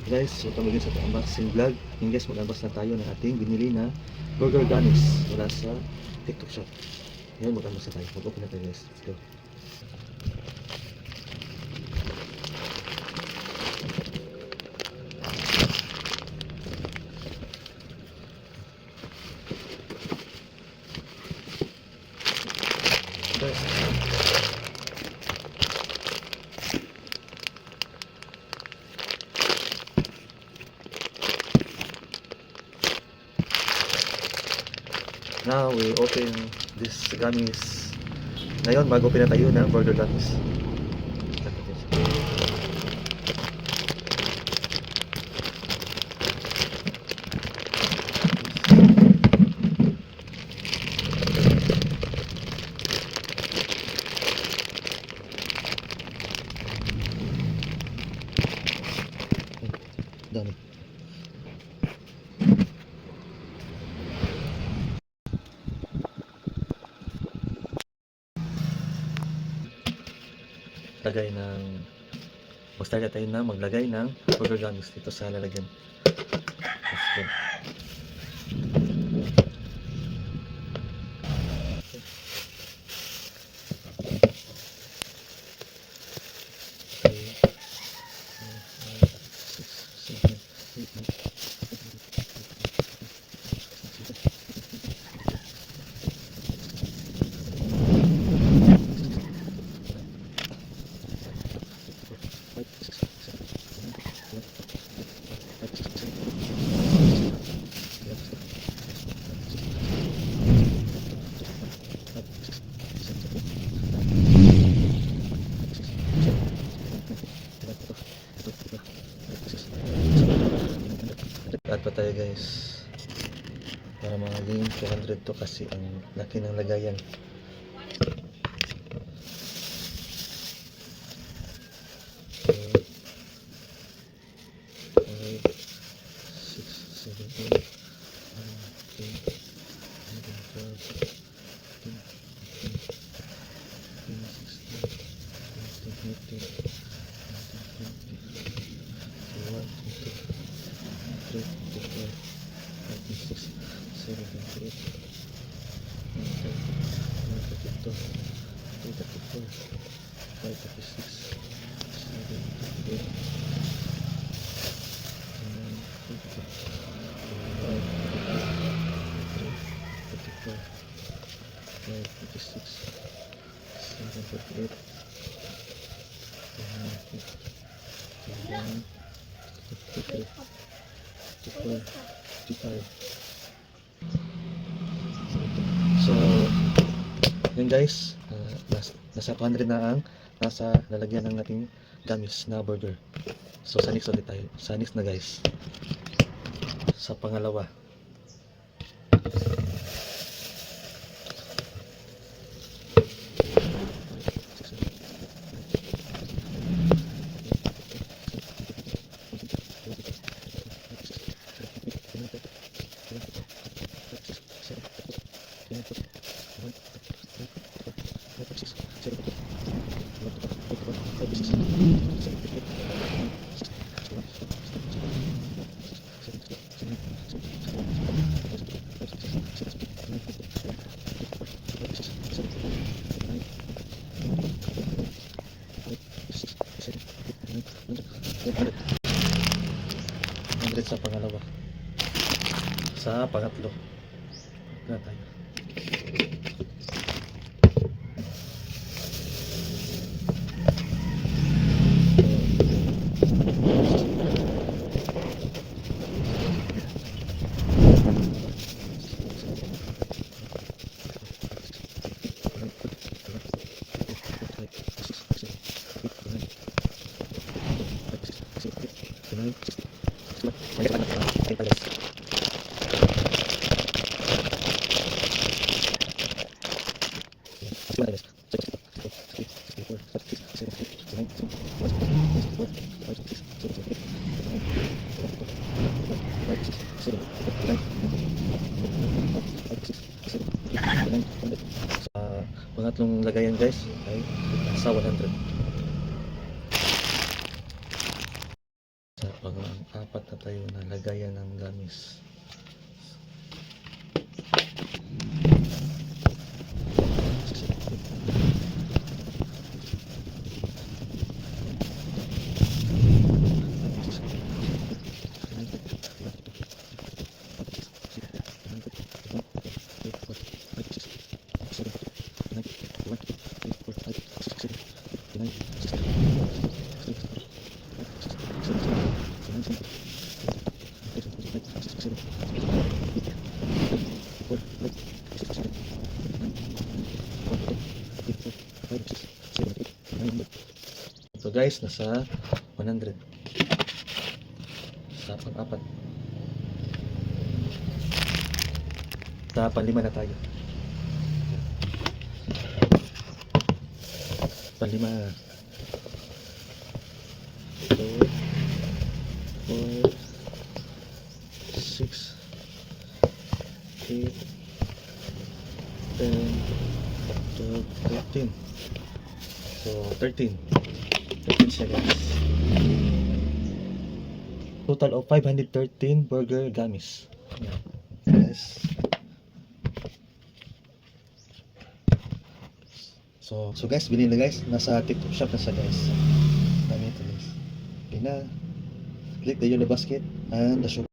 Guys, welcome again sa unboxing vlog. Ngayon guys, mag-unbox na tayo ng ating binili na burger gummies mula sa TikTok shop. Ngayon, mag-unbox na tayo. Mag-open na tayo guys. Let's go. Guys, now we open this gummies. Ngayon, bago pinatayo ng burger gummies. Dami. Lagay ng mag-start tayo na maglagay ng burger gummies dito sa lalagyan. Let's go. Add pa tayo guys para maging 200 to kasi ang laki ng lagayan. So, yun guys, nasa 200 na ang nasa lalagyan ng ating gummies na burger. So, sa next ulit tayo. Sa next na guys. Sa pangalawa. Sa pangalawa. Sa pangatlo na tayo. Pangatlong lagayan guys ay nasa 100. Pang-apat na tayo na lagayan ng gamis. So guys, nasa 100 sa pang-apat. Sa panlima na tayo. Panlima. 2, 4, 6, 8, 10, 12, 13. So 13 siya guys. Total of 513 burger gamis. Yan. Yes. So guys, binili guys. Nasa TikTok shop na siya guys. Dami ito guys. Okay na. Click the yellow basket and the shop.